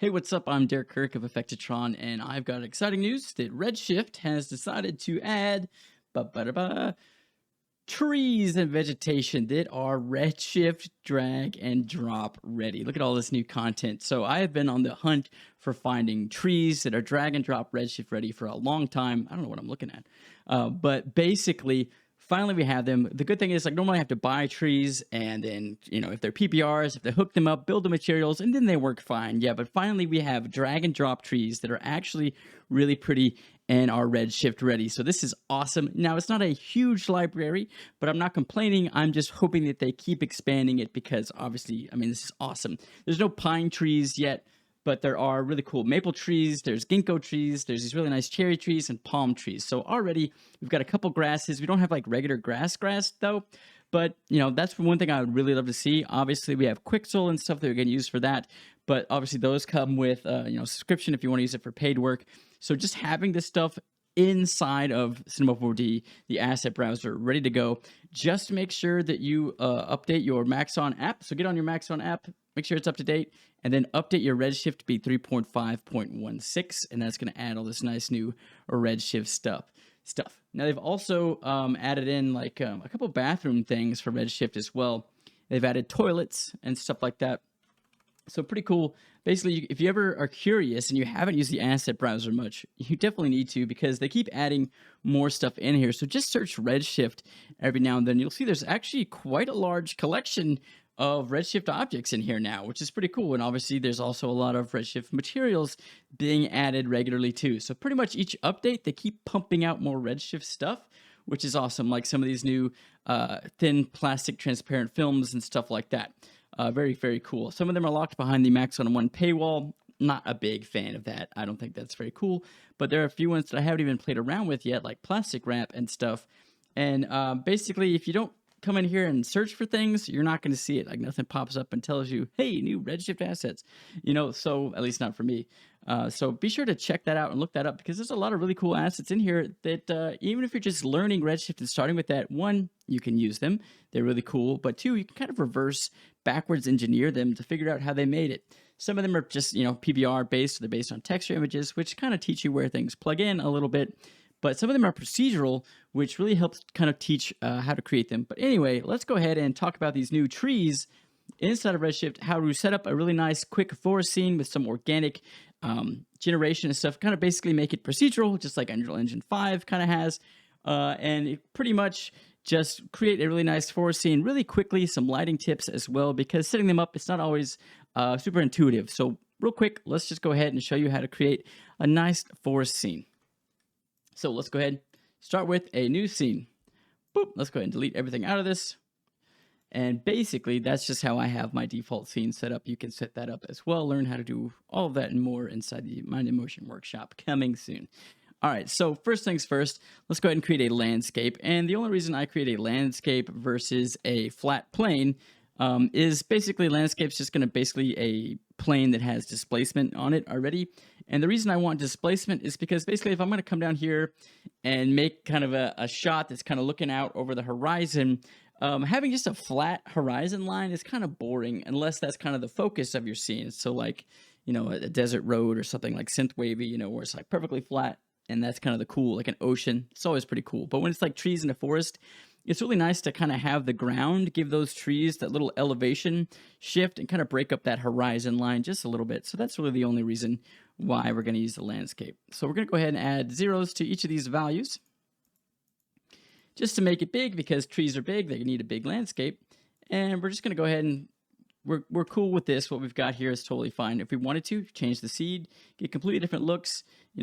Hey, what's up? I'm Derek Kirk of Effectatron, and I've got exciting news that Redshift has decided to add ba-ba-da-ba, trees and vegetation that are Redshift Drag and Drop ready. Look at all this new content. So I have been on the hunt for finding trees that are drag and drop Redshift ready for a long time. I don't know what I'm looking at. But basically, finally we have them. The good thing is, like, normally I have to buy trees, and then, if they're PPRs, if they hook them up, build the materials, and then they work fine. Yeah, but finally we have drag and drop trees that are actually really pretty and are Redshift ready. So this is awesome. Now, it's not a huge library, but I'm not complaining. I'm just hoping that they keep expanding it because obviously, I mean, this is awesome. There's no pine trees yet, but there are really cool maple trees, there's ginkgo trees, there's these really nice cherry trees and palm trees. So already we've got a couple grasses. We don't have like regular grass though, but that's one thing I would really love to see. Obviously we have Quixel and stuff that we're going to use for that, but obviously those come with subscription if you want to use it for paid work. So just having this stuff inside of Cinema 4D, the asset browser, ready to go. Just make sure that you update your Maxon app. So get on your Maxon app, make sure it's up to date, and then update your Redshift to be 3.5.16, and that's going to add all this nice new Redshift stuff. Now they've also added in like a couple bathroom things for Redshift as well. They've added toilets and stuff like that. So pretty cool. Basically, if you ever are curious and you haven't used the asset browser much, you definitely need to because they keep adding more stuff in here. So just search Redshift every now and then. You'll see there's actually quite a large collection of Redshift objects in here now, which is pretty cool. And obviously there's also a lot of Redshift materials being added regularly too. So pretty much each update, they keep pumping out more Redshift stuff, which is awesome. Like some of these new thin plastic transparent films and stuff like that. Very, very cool. Some of them are locked behind the Maxon 1 paywall. Not a big fan of that. I don't think that's very cool. But there are a few ones that I haven't even played around with yet, like plastic wrap and stuff. And basically, if you don't come in here and search for things, you're not going to see it. Like nothing pops up and tells you, hey, new Redshift assets. So at least not for me. So be sure to check that out and look that up because there's a lot of really cool assets in here that even if you're just learning Redshift and starting with that, one, you can use them. They're really cool. But two, you can kind of backwards engineer them to figure out how they made it. Some of them are just, PBR based. They're based on texture images, which kind of teach you where things plug in a little bit. But some of them are procedural, which really helps kind of teach how to create them. But anyway, let's go ahead and talk about these new trees inside of Redshift, how to set up a really nice quick forest scene with some organic generation and stuff, kind of basically make it procedural, just like Unreal Engine 5 kind of has. And it pretty much just create a really nice forest scene really quickly, some lighting tips as well, because setting them up, it's not always super intuitive. So real quick, let's just go ahead and show you how to create a nice forest scene. So let's go ahead, start with a new scene. Boop, let's go ahead and delete everything out of this. And basically, that's just how I have my default scene set up. You can set that up as well. Learn how to do all of that and more inside the Mind in Motion workshop coming soon. All right, so first things first, let's go ahead and create a landscape. And the only reason I create a landscape versus a flat plane is basically landscape's just going to basically a plane that has displacement on it already. And the reason I want displacement is because basically if I'm going to come down here and make kind of a shot that's kind of looking out over the horizon, having just a flat horizon line is kind of boring unless that's kind of the focus of your scene. So like, a desert road or something like synthwavy, where it's like perfectly flat. And that's kind of the cool, like an ocean. It's always pretty cool. But when it's like trees in a forest, it's really nice to kind of have the ground give those trees that little elevation shift and kind of break up that horizon line just a little bit. So that's really the only reason why we're going to use the landscape. So we're going to go ahead and add zeros to each of these values just to make it big because trees are big. They need a big landscape. And we're just going to go ahead and we're cool with this. What we've got here is totally fine. If we wanted to change the seed, get completely different looks,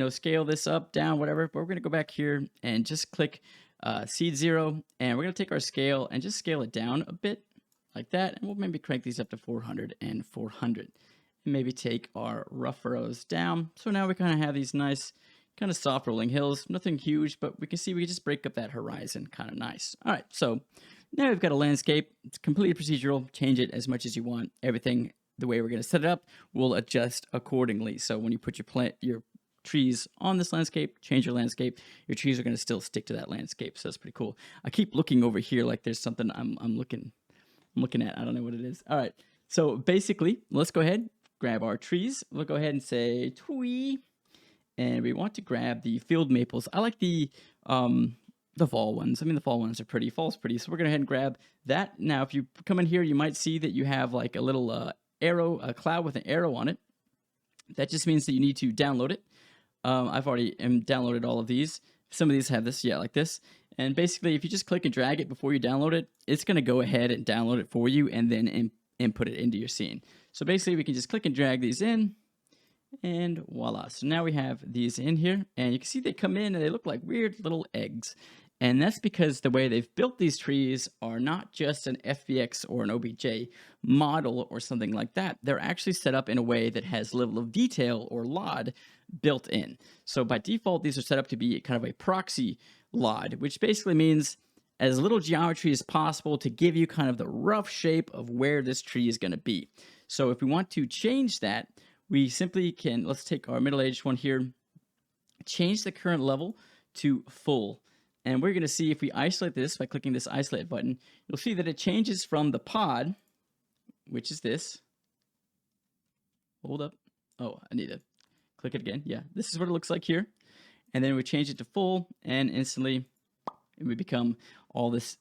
scale this up, down, whatever. But we're going to go back here and just click seed 0. And we're going to take our scale and just scale it down a bit like that. And we'll maybe crank these up to 400 and 400. And maybe take our rough furrows down. So now we kind of have these nice kind of soft rolling hills. Nothing huge, but we can see we can just break up that horizon kind of nice. All right, so now we've got a landscape. It's completely procedural. Change it as much as you want. Everything, the way we're going to set it up, will adjust accordingly. So when you put your trees on this landscape, change your landscape, your trees are going to still stick to that landscape. So that's pretty cool. I keep looking over here like there's something I'm looking at. I don't know what it is. All right. So basically, let's go ahead, grab our trees. We'll go ahead and say tree, and we want to grab the field maples. I like the fall ones. I mean, the fall ones are pretty. Fall's pretty, so we're gonna go ahead and grab that. Now, if you come in here, you might see that you have like a little arrow, a cloud with an arrow on it. That just means that you need to download it. I've already downloaded all of these. Some of these have this, yeah, like this. And basically, if you just click and drag it before you download it, it's going to go ahead and download it for you and then input it into your scene. So basically, we can just click and drag these in, and voila. So now we have these in here, and you can see they come in and they look like weird little eggs. And that's because the way they've built these trees are not just an FBX or an OBJ model or something like that. They're actually set up in a way that has level of detail or LOD built in. So by default, these are set up to be kind of a proxy LOD, which basically means as little geometry as possible to give you kind of the rough shape of where this tree is going to be. So if we want to change that, we simply can, let's take our middle-aged one here, change the current level to full. And we're going to see if we isolate this by clicking this isolate button, you'll see that it changes from the pod, which is this. Hold up. Oh, I need to click it again. Yeah, this is what it looks like here. And then we change it to full, and instantly it would become all this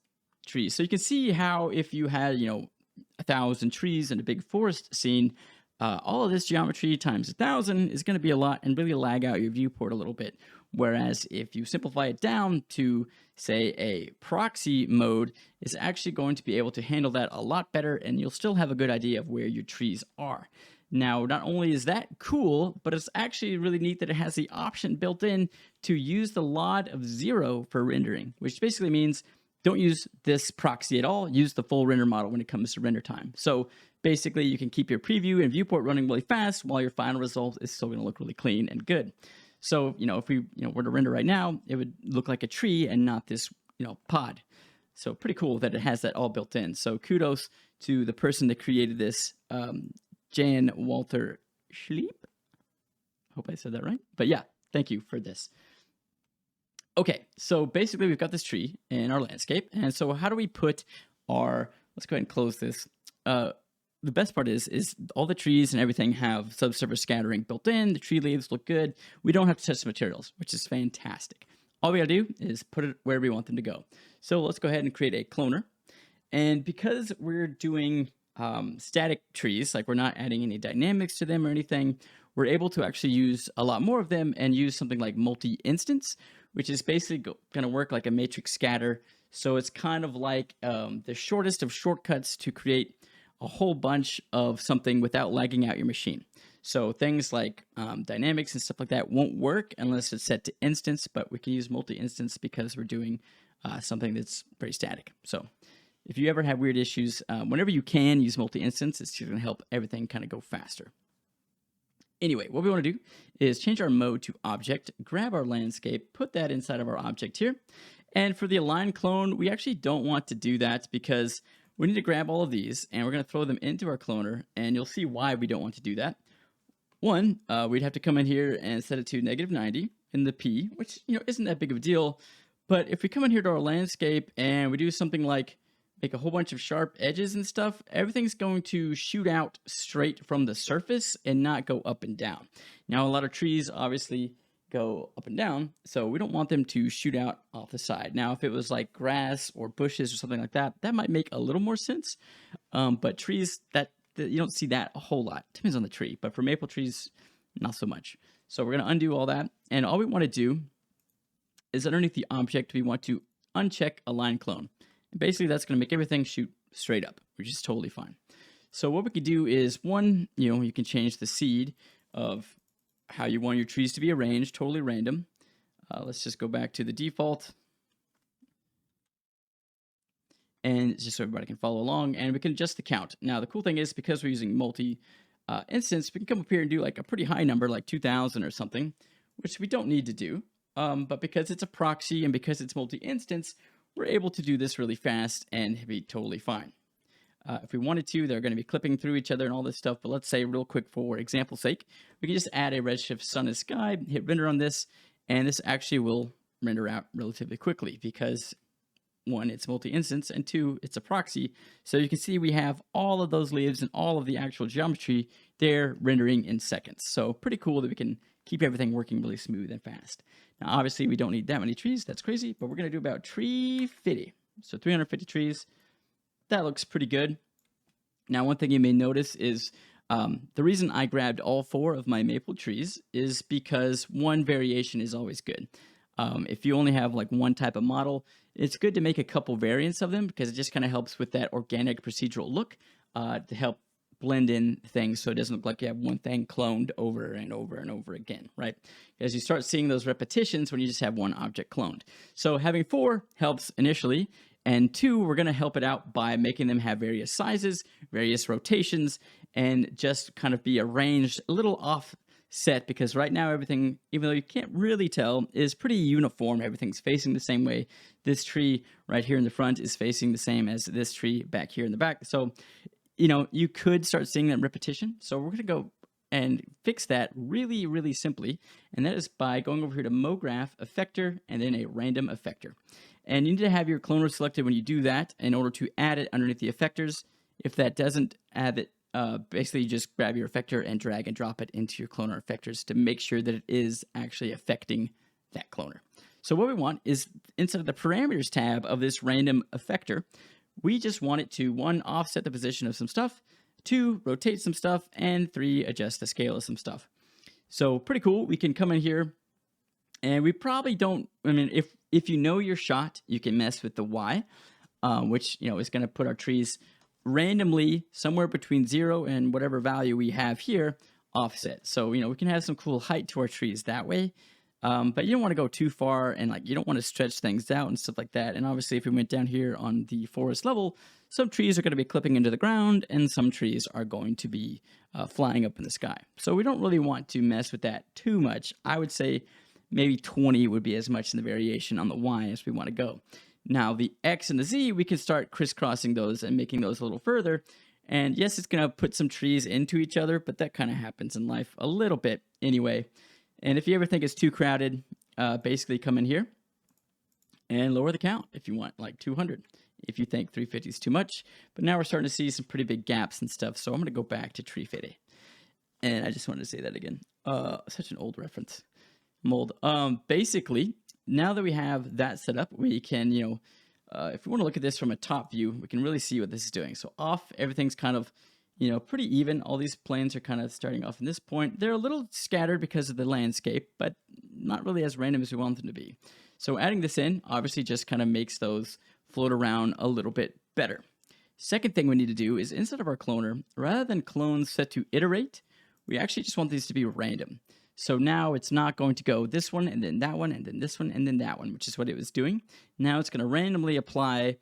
tree. So you can see how if you had, 1,000 trees in a big forest scene, all of this geometry times 1,000 is going to be a lot and really lag out your viewport a little bit. Whereas if you simplify it down to, say, a proxy mode, it's actually going to be able to handle that a lot better, and you'll still have a good idea of where your trees are. Now, not only is that cool, but it's actually really neat that it has the option built in to use the LOD of 0 for rendering, which basically means don't use this proxy at all. Use the full render model when it comes to render time. So basically, you can keep your preview and viewport running really fast while your final result is still going to look really clean and good. So, if we were to render right now, it would look like a tree and not this, pod. So pretty cool that it has that all built in. So kudos to the person that created this, Jan Walter Schleep. Hope I said that right. But yeah, thank you for this. Okay, so basically we've got this tree in our landscape. And so how do we put our, let's go ahead and close this. The best part is all the trees and everything have subsurface scattering built in. The tree leaves look good. We don't have to touch the materials, which is fantastic. All we gotta do is put it where we want them to go. So let's go ahead and create a cloner. And because we're doing static trees, like we're not adding any dynamics to them or anything, we're able to actually use a lot more of them and use something like multi-instance, which is basically gonna work like a matrix scatter. So it's kind of like the shortest of shortcuts to create a whole bunch of something without lagging out your machine. So things like dynamics and stuff like that won't work unless it's set to instance, but we can use multi-instance because we're doing something that's very static. So if you ever have weird issues, whenever you can use multi-instance, it's going to help everything kind of go faster. Anyway, what we want to do is change our mode to object, grab our landscape, put that inside of our object here. And for the align clone, we actually don't want to do that because we need to grab all of these and we're going to throw them into our cloner, and you'll see why we don't want to do that. One, we'd have to come in here and set it to -90 in the P, which isn't that big of a deal. But if we come in here to our landscape and we do something like make a whole bunch of sharp edges and stuff, everything's going to shoot out straight from the surface and not go up and down. Now, a lot of trees obviously go up and down, so we don't want them to shoot out off the side. Now, if it was like grass or bushes or something like that, that might make a little more sense. But trees, that you don't see that a whole lot. Depends on the tree, but for maple trees, not so much. So we're going to undo all that, and all we want to do is underneath the object, we want to uncheck align clone. And basically, that's going to make everything shoot straight up, which is totally fine. So what we could do is, one, you can change the seed of how you want your trees to be arranged, totally random. Let's just go back to the default. And just so everybody can follow along, and we can adjust the count. Now, the cool thing is, because we're using multi-instance, we can come up here and do like a pretty high number, like 2,000 or something, which we don't need to do. But because it's a proxy and because it's multi-instance, we're able to do this really fast and be totally fine. If we wanted to, they're going to be clipping through each other and all this stuff. But let's say real quick for example's sake, we can just add a Redshift sun and sky, hit render on this, and this actually will render out relatively quickly because one, it's multi-instance, and two, it's a proxy. So you can see we have all of those leaves and all of the actual geometry there rendering in seconds. So pretty cool that we can keep everything working really smooth and fast. Now, obviously, we don't need that many trees. That's crazy, but we're going to do about tree 50. So 350 trees. That looks pretty good. Now, one thing you may notice is the reason I grabbed all 4 of my maple trees is because one variation is always good. If you only have like one type of model, it's good to make a couple variants of them because it just kind of helps with that organic procedural look to help blend in things so it doesn't look like you have one thing cloned over and over and over again, right? As you start seeing those repetitions when you just have one object cloned. So having 4 helps initially, and 2, we're going to help it out by making them have various sizes, various rotations, and just kind of be arranged a little offset because right now everything, even though you can't really tell, is pretty uniform. Everything's facing the same way. This tree right here in the front is facing the same as this tree back here in the back. So, you know, you could start seeing that repetition. So we're going to go and fix that really, really simply. And that is by going over here to MoGraph, Effector, and then a Random Effector. And you need to have your cloner selected when you do that in order to add it underneath the effectors. If that doesn't add it, basically you just grab your effector and drag and drop it into your cloner effectors to make sure that it is actually affecting that cloner. So what we want is inside of the parameters tab of this random effector, we just want it to 1, offset the position of some stuff, 2, rotate some stuff, and 3, adjust the scale of some stuff. So pretty cool. We can come in here and we probably don't, I mean, if you know your shot, you can mess with the Y, which, you know, is going to put our trees randomly somewhere between 0 and whatever value we have here offset. So, you know, we can have some cool height to our trees that way. But you don't want to go too far and like you don't want to stretch things out and stuff like that. And obviously if we went down here on the forest level, some trees are going to be clipping into the ground and some trees are going to be flying up in the sky. So we don't really want to mess with that too much. I would say maybe 20 would be as much in the variation on the Y as we want to go. Now the X and the Z, we can start crisscrossing those and making those a little further. And yes, it's going to put some trees into each other, but that kind of happens in life a little bit anyway. And if you ever think it's too crowded, basically come in here and lower the count if you want, like 200. If you think 350 is too much. But now we're starting to see some pretty big gaps and stuff. So I'm going to go back to tree 50. And I just wanted to say that again. Such an old reference. Mold. Basically, now that we have that set up, we can, you know, if we want to look at this from a top view, we can really see what this is doing. So off, everything's kind of, you know, pretty even. All these planes are kind of starting off in this point. They're a little scattered because of the landscape, but not really as random as we want them to be. So adding this in obviously just kind of makes those float around a little bit better. Second thing we need to do is inside of our cloner, rather than clones set to iterate, we actually just want these to be random. So now it's not going to go this one and then that one and then this one and then that one, which is what it was doing. Now it's going to randomly apply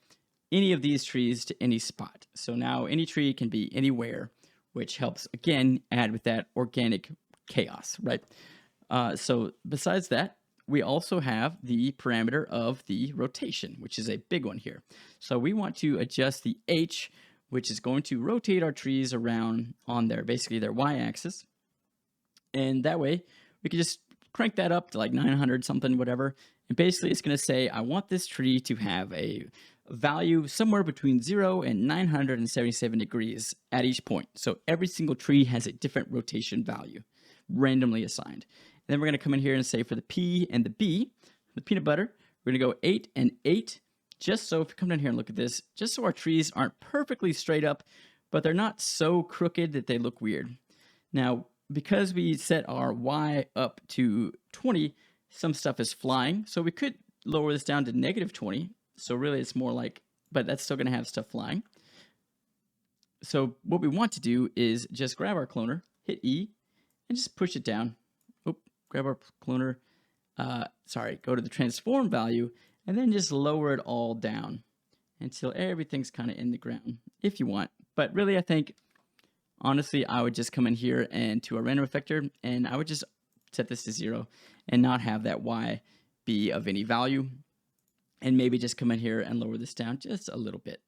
any of these trees to any spot. So now any tree can be anywhere, which helps, again, add with that organic chaos, right? So besides that, we also have the parameter of the rotation, which is a big one here. So we want to adjust the H, which is going to rotate our trees around on their, basically their Y-axis. And that way, we can just crank that up to like 900 something, whatever. And basically, it's going to say, I want this tree to have a value somewhere between 0 and 977 degrees at each point. So every single tree has a different rotation value, randomly assigned. And then we're going to come in here and say for the P and the B, the peanut butter, we're going to go 8 and 8. Just so if you come down here and look at this, just so our trees aren't perfectly straight up, but they're not so crooked that they look weird. Now, because we set our Y up to 20, some stuff is flying. So we could lower this down to -20. So really it's more like, but that's still going to have stuff flying. So what we want to do is just grab our cloner, hit E, and just push it down. Oop, grab our cloner, go to the transform value, and then just lower it all down until everything's kind of in the ground, if you want. But really, I think, honestly, I would just come in here and to a random effector, and I would just set this to 0 and not have that Y be of any value. And maybe just come in here and lower this down just a little bit.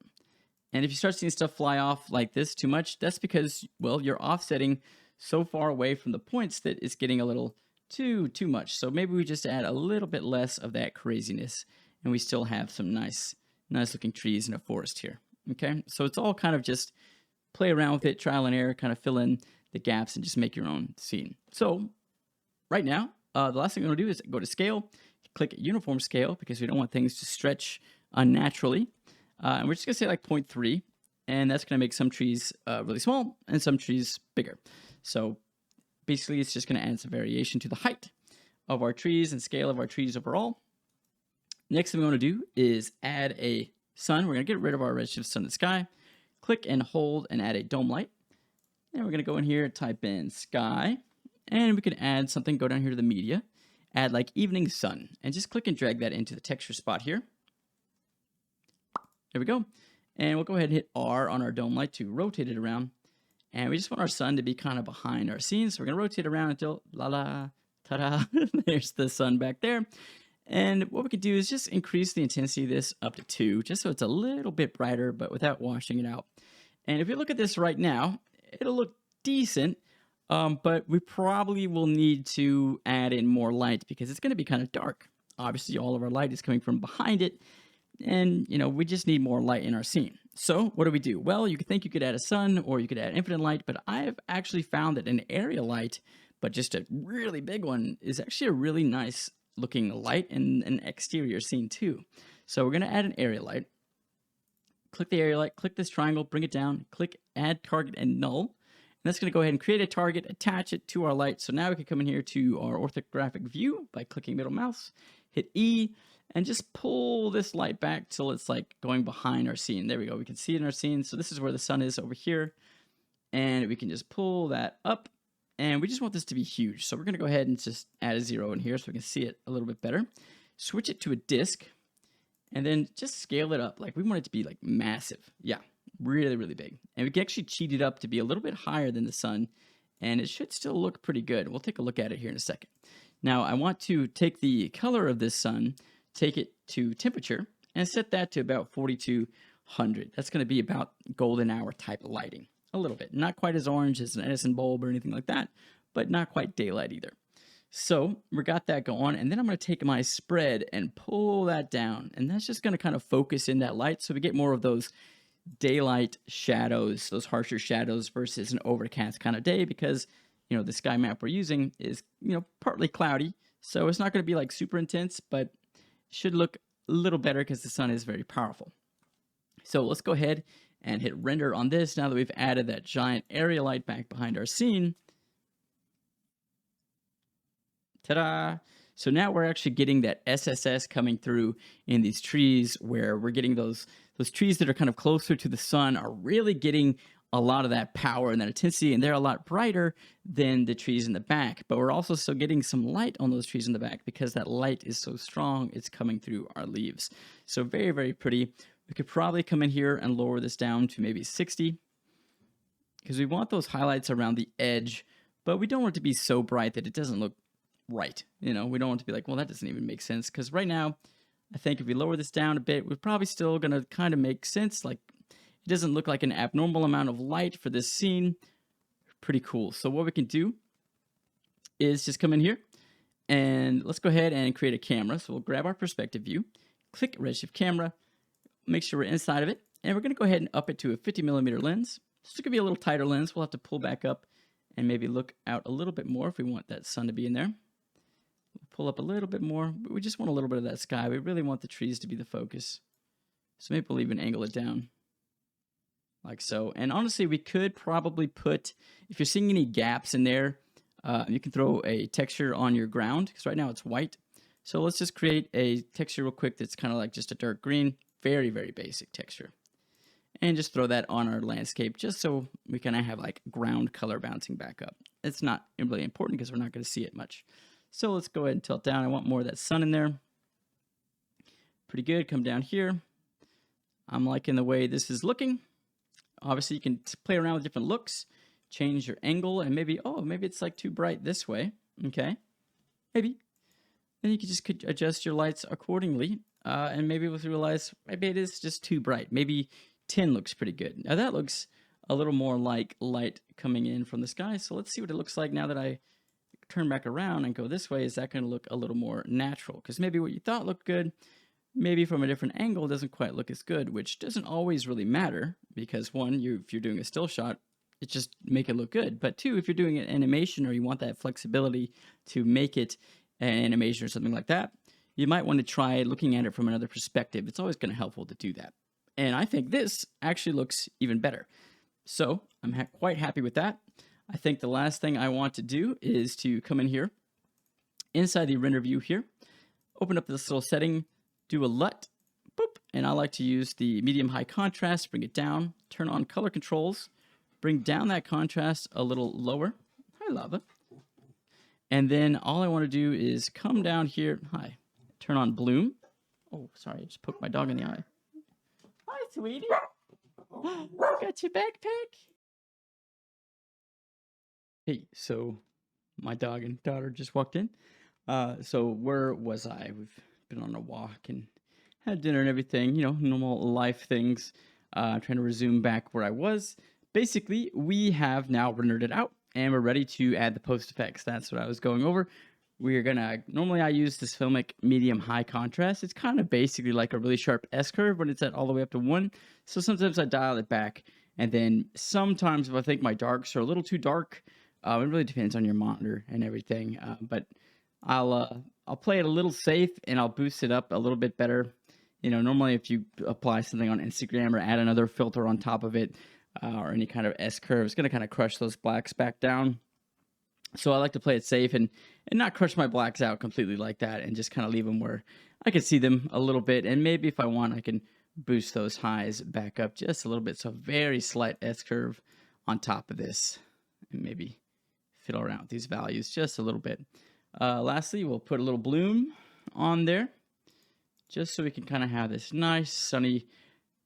And if you start seeing stuff fly off like this too much, that's because, well, you're offsetting so far away from the points that it's getting a little too much. So maybe we just add a little bit less of that craziness and we still have some nice nice looking trees and a forest here. Okay, so it's all kind of just play around with it, trial and error, kind of fill in the gaps and just make your own scene. So right now, the last thing we're going to do is go to scale, click uniform scale because we don't want things to stretch unnaturally. And we're just going to say like 0.3, and that's going to make some trees really small and some trees bigger. So basically, it's just going to add some variation to the height of our trees and scale of our trees overall. Next thing we want to do is add a sun. We're going to get rid of our redshift sun in the sky. Click and hold and add a dome light. And we're going to go in here, type in sky, and we can add something, go down here to the media, add like evening sun, and just click and drag that into the texture spot here. There we go. And we'll go ahead and hit R on our dome light to rotate it around. And we just want our sun to be kind of behind our scene. So we're going to rotate around until la-la, ta-da, there's the sun back there. And what we could do is just increase the intensity of this up to 2, just so it's a little bit brighter, but without washing it out. And if you look at this right now, it'll look decent, but we probably will need to add in more light because it's going to be kind of dark. Obviously, all of our light is coming from behind it, and we just need more light in our scene. So what do we do? Well, you could think you could add a sun or you could add infinite light, but I've actually found that an area light, but just a really big one, is actually a really nice looking light in an exterior scene too. So we're going to add an area light. Click the area light, click this triangle, bring it down, click add target and null. And that's going to go ahead and create a target, attach it to our light. So now we can come in here to our orthographic view by clicking middle mouse, hit E, and just pull this light back till it's like going behind our scene. There we go. We can see it in our scene. So this is where the sun is over here. And we can just pull that up. And we just want this to be huge. So we're going to go ahead and just add a 0 in here so we can see it a little bit better. Switch it to a disk. And then just scale it up. Like we want it to be like massive. Yeah, really, really big. And we can actually cheat it up to be a little bit higher than the sun. And it should still look pretty good. We'll take a look at it here in a second. Now I want to take the color of this sun, take it to temperature, and set that to about 4200. That's going to be about golden hour type of lighting. A little bit. Not quite as orange as an Edison bulb or anything like that, but not quite daylight either. So we got that going, and then I'm going to take my spread and pull that down, and that's just going to kind of focus in that light so we get more of those daylight shadows, those harsher shadows versus an overcast kind of day because, the sky map we're using is, partly cloudy, so it's not going to be like super intense, but should look a little better because the sun is very powerful. So let's go ahead and hit render on this now that we've added that giant area light back behind our scene. Ta-da! So now we're actually getting that SSS coming through in these trees where we're getting those trees that are kind of closer to the sun are really getting a lot of that power and that intensity, and they're a lot brighter than the trees in the back. But we're also still getting some light on those trees in the back because that light is so strong, it's coming through our leaves. So very, very pretty. We could probably come in here and lower this down to maybe 60 because we want those highlights around the edge, but we don't want it to be so bright that it doesn't look right. We don't want it to be like, well, that doesn't even make sense because right now, I think if we lower this down a bit, we're probably still going to kind of make sense. Like it doesn't look like an abnormal amount of light for this scene. Pretty cool. So what we can do is just come in here and let's go ahead and create a camera. So we'll grab our perspective view, click Redshift camera, make sure we're inside of it, and we're going to go ahead and up it to a 50mm lens. This is going to be a little tighter lens. We'll have to pull back up and maybe look out a little bit more if we want that sun to be in there. We'll pull up a little bit more, but we just want a little bit of that sky. We really want the trees to be the focus. So maybe we'll even angle it down like so. And honestly, we could probably put, if you're seeing any gaps in there, you can throw a texture on your ground because right now it's white. So let's just create a texture real quick that's kind of like just a dark green. Very, very basic texture. And just throw that on our landscape just so we kind of have like ground color bouncing back up. It's not really important because we're not going to see it much. So let's go ahead and tilt down. I want more of that sun in there. Pretty good. Come down here. I'm liking the way this is looking. Obviously, you can play around with different looks. Change your angle and maybe it's like too bright this way. Okay. Maybe. Then you can just adjust your lights accordingly. And maybe we'll realize maybe it is just too bright. Maybe 10 looks pretty good. Now that looks a little more like light coming in from the sky. So let's see what it looks like now that I turn back around and go this way. Is that going to look a little more natural? Because maybe what you thought looked good maybe from a different angle doesn't quite look as good, which doesn't always really matter because one, if you're doing a still shot, it just make it look good. But two, if you're doing an animation or you want that flexibility to make it an animation or something like that, you might want to try looking at it from another perspective. It's always going to be helpful to do that. And I think this actually looks even better. So I'm quite happy with that. I think the last thing I want to do is to come in here, inside the render view here, open up this little setting, do a LUT, boop, and I like to use the medium high contrast, bring it down, turn on color controls, bring down that contrast a little lower. Hi, Lava. And then all I want to do is come down here, turn on bloom. Oh, sorry, I just poked my dog in the eye. Hi, sweetie. Got your backpack? Hey, so my dog and daughter just walked in. So where was I? We've been on a walk and had dinner and everything, normal life things. I'm trying to resume back where I was. Basically, we have now rendered it out and we're ready to add the post effects. That's what I was going over. Normally I use this Filmic medium high contrast. It's kind of basically like a really sharp S curve when it's at all the way up to 1. So sometimes I dial it back. And then sometimes if I think my darks are a little too dark, it really depends on your monitor and everything. But I'll play it a little safe and I'll boost it up a little bit better. Normally if you apply something on Instagram or add another filter on top of it or any kind of S curve, it's going to kind of crush those blacks back down. So I like to play it safe and not crush my blacks out completely like that and just kind of leave them where I can see them a little bit. And maybe if I want, I can boost those highs back up just a little bit. So very slight S curve on top of this and maybe fiddle around with these values just a little bit. Lastly, we'll put a little bloom on there just so we can kind of have this nice sunny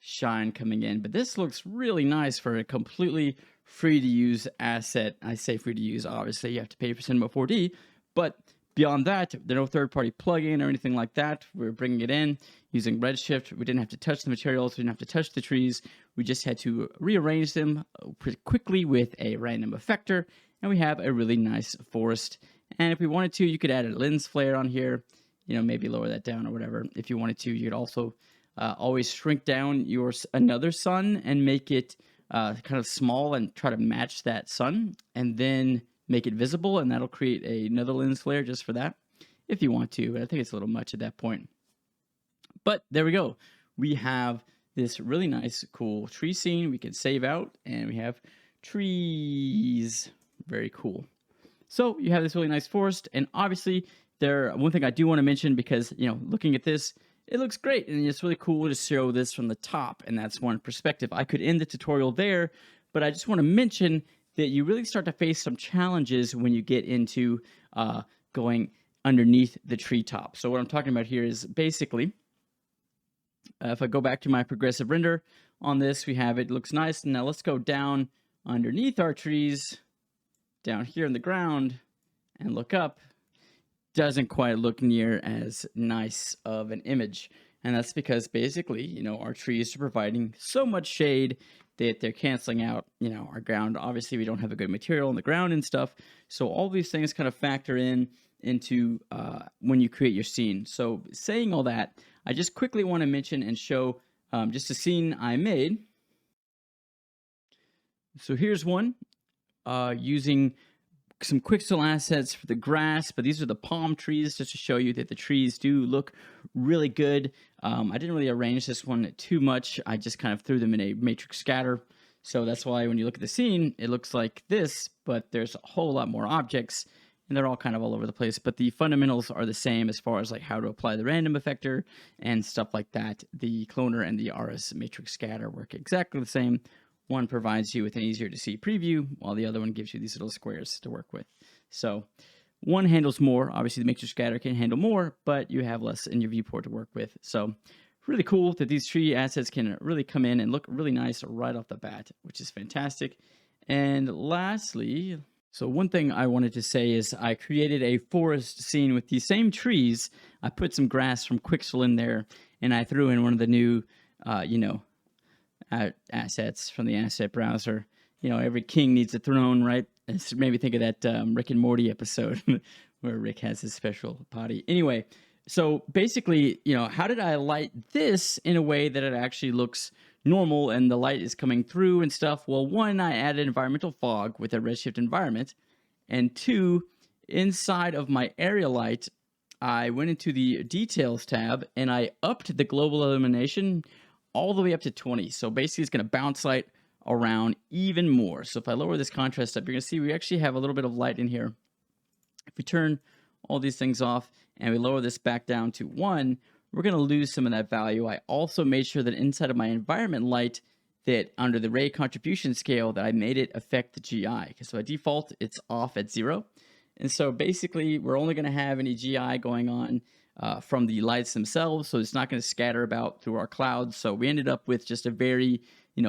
shine coming in. But this looks really nice for a completely free to use asset. I say free to use, obviously you have to pay for Cinema 4D, but beyond that, there's no third-party plugin or anything like that. We're bringing it in using Redshift. We didn't have to touch the materials. We didn't have to touch the trees. We just had to rearrange them pretty quickly with a random effector, and we have a really nice forest. And if we wanted to, you could add a lens flare on here, maybe lower that down or whatever. If you wanted to, you could also always shrink down another sun and make it kind of small and try to match that sun and then make it visible, and that'll create another lens flare just for that if you want to, but I think it's a little much at that point. But there we go. We have this really nice, cool tree scene we can save out, and we have trees. Very cool. So you have this really nice forest, and obviously one thing I do want to mention, because looking at this, it looks great, and it's really cool to show this from the top, and that's one perspective. I could end the tutorial there, but I just want to mention that you really start to face some challenges when you get into going underneath the treetop. So what I'm talking about here is basically, if I go back to my progressive render on this, we have it looks nice. Now let's go down underneath our trees, down here in the ground, and look up. Doesn't quite look near as nice of an image, and that's because basically our trees are providing so much shade that they're canceling out our ground. Obviously we don't have a good material on the ground and stuff, so all these things kind of factor into when you create your scene. So saying all that, I just quickly want to mention and show just a scene I made. So here's one using some Quixel assets for the grass, but these are the palm trees just to show you that the trees do look really good. I didn't really arrange this one too much. I just kind of threw them in a matrix scatter. So that's why when you look at the scene, it looks like this, but there's a whole lot more objects and they're all kind of all over the place. But the fundamentals are the same as far as like how to apply the random effector and stuff like that. The cloner and the RS matrix scatter work exactly the same. One provides you with an easier to see preview, while the other one gives you these little squares to work with. So one handles more. Obviously, the matrix scatter can handle more, but you have less in your viewport to work with. So really cool that these tree assets can really come in and look really nice right off the bat, which is fantastic. And lastly, so one thing I wanted to say is I created a forest scene with these same trees. I put some grass from Quixel in there, and I threw in one of the new, assets from the asset browser. Every king needs a throne, right? It made me think of that Rick and Morty episode where Rick has his special potty. Anyway, So basically, how did I light this in a way that it actually looks normal and the light is coming through and stuff? Well, one, I added environmental fog with a Redshift environment. And two, inside of my area light, I went into the details tab and I upped the global illumination all the way up to 20. So basically it's going to bounce light around even more. So if I lower this contrast up, you're going to see we actually have a little bit of light in here. If we turn all these things off and we lower this back down to 1, we're going to lose some of that value. I also made sure that inside of my environment light, that under the ray contribution scale, that I made it affect the GI. Because by default, it's off at 0. And so basically, we're only going to have any GI going on from the lights themselves. So it's not going to scatter about through our clouds. So we ended up with just a very,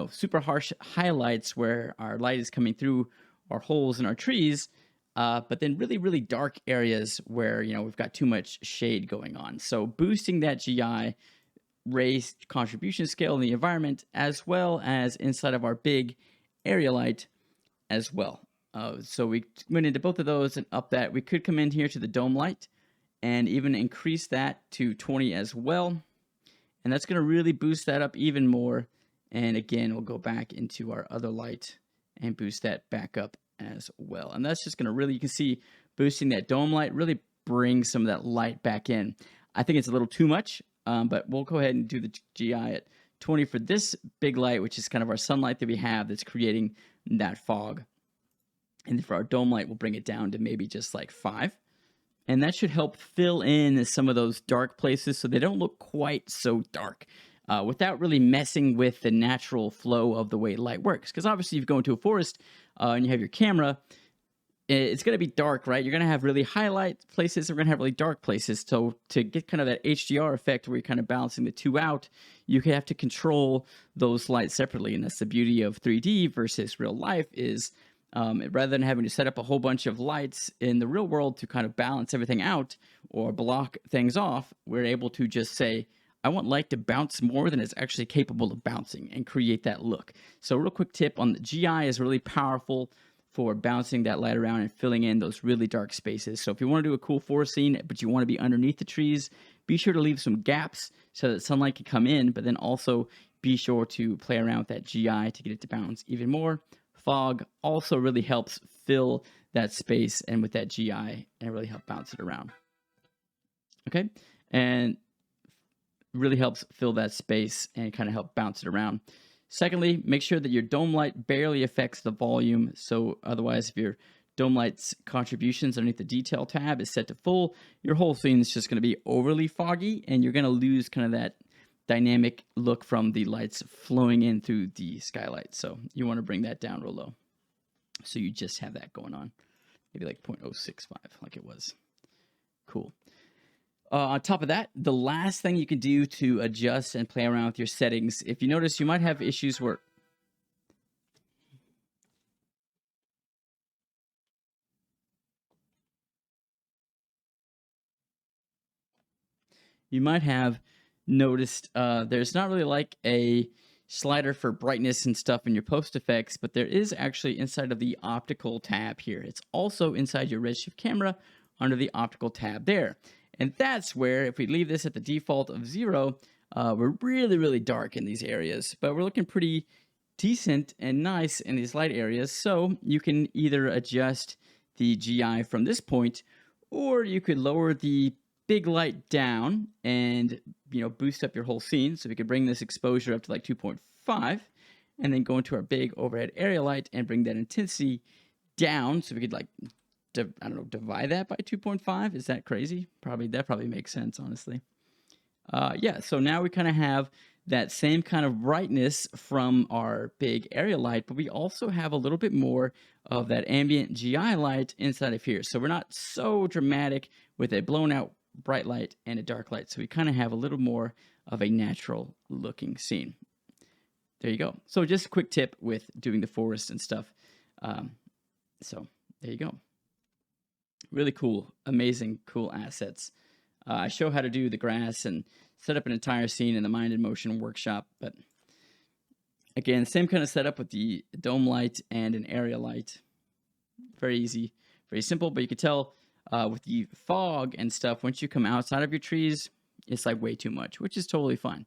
super harsh highlights where our light is coming through our holes in our trees. But then really, really dark areas where, we've got too much shade going on. So boosting that GI raise contribution scale in the environment, as well as inside of our big area light as well. So we went into both of those and up that. We could come in here to the dome light and even increase that to 20 as well. And that's going to really boost that up even more. And again, we'll go back into our other light and boost that back up as well. And that's just going to really, you can see boosting that dome light really brings some of that light back in. I think it's a little too much, but we'll go ahead and do the GI at 20 for this big light, which is kind of our sunlight that we have that's creating that fog. And for our dome light, we'll bring it down to maybe just like 5. And that should help fill in some of those dark places so they don't look quite so dark without really messing with the natural flow of the way light works. Because obviously, if you go into a forest and you have your camera, it's going to be dark, right? You're going to have really highlight places. We're going to have really dark places. So to get kind of that HDR effect where you're kind of balancing the two out, you have to control those lights separately. And that's the beauty of 3D versus real life is rather than having to set up a whole bunch of lights in the real world to kind of balance everything out or block things off, we're able to just say, I want light to bounce more than it's actually capable of bouncing and create that look. So a real quick tip on the GI is really powerful for bouncing that light around and filling in those really dark spaces. So if you want to do a cool forest scene, but you want to be underneath the trees, be sure to leave some gaps so that sunlight can come in, but then also be sure to play around with that GI to get it to bounce even more. Fog also really helps fill that space and with that GI and really help bounce it around. Okay, and really helps fill that space and kind of help bounce it around. Secondly, make sure that your dome light barely affects the volume. So otherwise, if your dome light's contributions underneath the detail tab is set to full, your whole scene is just going to be overly foggy and you're going to lose kind of that dynamic look from the lights flowing in through the skylight. So you want to bring that down real low. So you just have that going on. Maybe like 0.065 like it was. Cool. On top of that, the last thing you can do to adjust and play around with your settings, if you notice, you might have issues where you might have noticed there's not really like a slider for brightness and stuff in your post effects, but there is actually inside of the optical tab here. It's also inside your Redshift camera under the optical tab there. And that's where, if we leave this at the default of 0, we're really, really dark in these areas, but we're looking pretty decent and nice in these light areas. So you can either adjust the GI from this point, or you could lower the big light down and, boost up your whole scene. So we could bring this exposure up to like 2.5 and then go into our big overhead area light and bring that intensity down. So we could divide that by 2.5. Is that crazy? That probably makes sense, honestly. Yeah, so now we kind of have that same kind of brightness from our big area light, but we also have a little bit more of that ambient GI light inside of here. So we're not so dramatic with a blown out bright light and a dark light. So we kind of have a little more of a natural looking scene. There you go. So just a quick tip with doing the forest and stuff. So there you go. Really cool, amazing, cool assets. I show how to do the grass and set up an entire scene in the Mind in Motion workshop. But again, same kind of setup with the dome light and an area light. Very easy, very simple. But you can tell with the fog and stuff, once you come outside of your trees, it's like way too much, which is totally fine.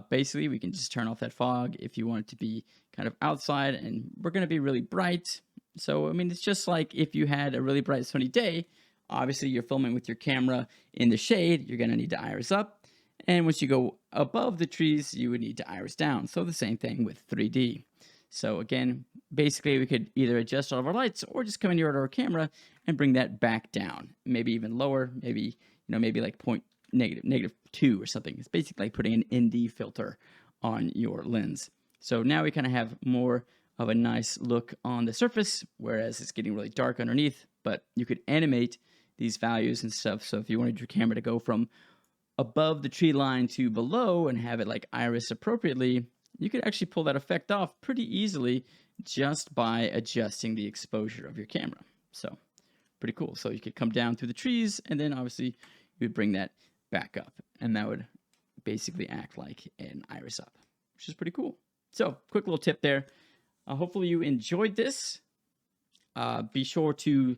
Basically, we can just turn off that fog if you want it to be kind of outside, and we're going to be really bright. So, I mean, it's just like if you had a really bright sunny day, obviously you're filming with your camera in the shade, you're going to need to iris up. And once you go above the trees, you would need to iris down. So the same thing with 3D. So again, basically we could either adjust all of our lights or just come in here to our camera and bring that back down, maybe even lower, maybe, maybe like -2 or something. It's basically like putting an ND filter on your lens. So now we kind of have more of a nice look on the surface, whereas it's getting really dark underneath, but you could animate these values and stuff. So if you wanted your camera to go from above the tree line to below and have it like iris appropriately, you could actually pull that effect off pretty easily just by adjusting the exposure of your camera. So pretty cool. So you could come down through the trees, and then obviously you would bring that back up, and that would basically act like an iris up, which is pretty cool. So quick little tip there. Hopefully you enjoyed this. Be sure to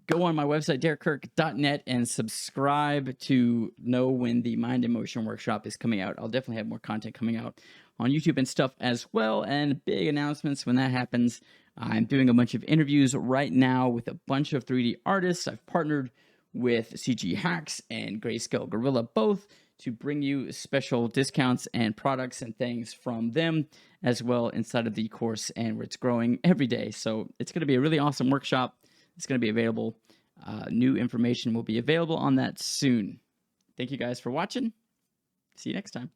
go on my website, derekkirk.net, and subscribe to know when the Mind in Motion workshop is coming out. I'll definitely have more content coming out on YouTube and stuff as well, and big announcements when that happens. I'm doing a bunch of interviews right now with a bunch of 3D artists. I've partnered with CG Hacks and Grayscale Gorilla both to bring you special discounts and products and things from them as well inside of the course, and where it's growing every day. So it's going to be a really awesome workshop. It's going to be available. New information will be available on that soon. Thank you guys for watching. See you next time.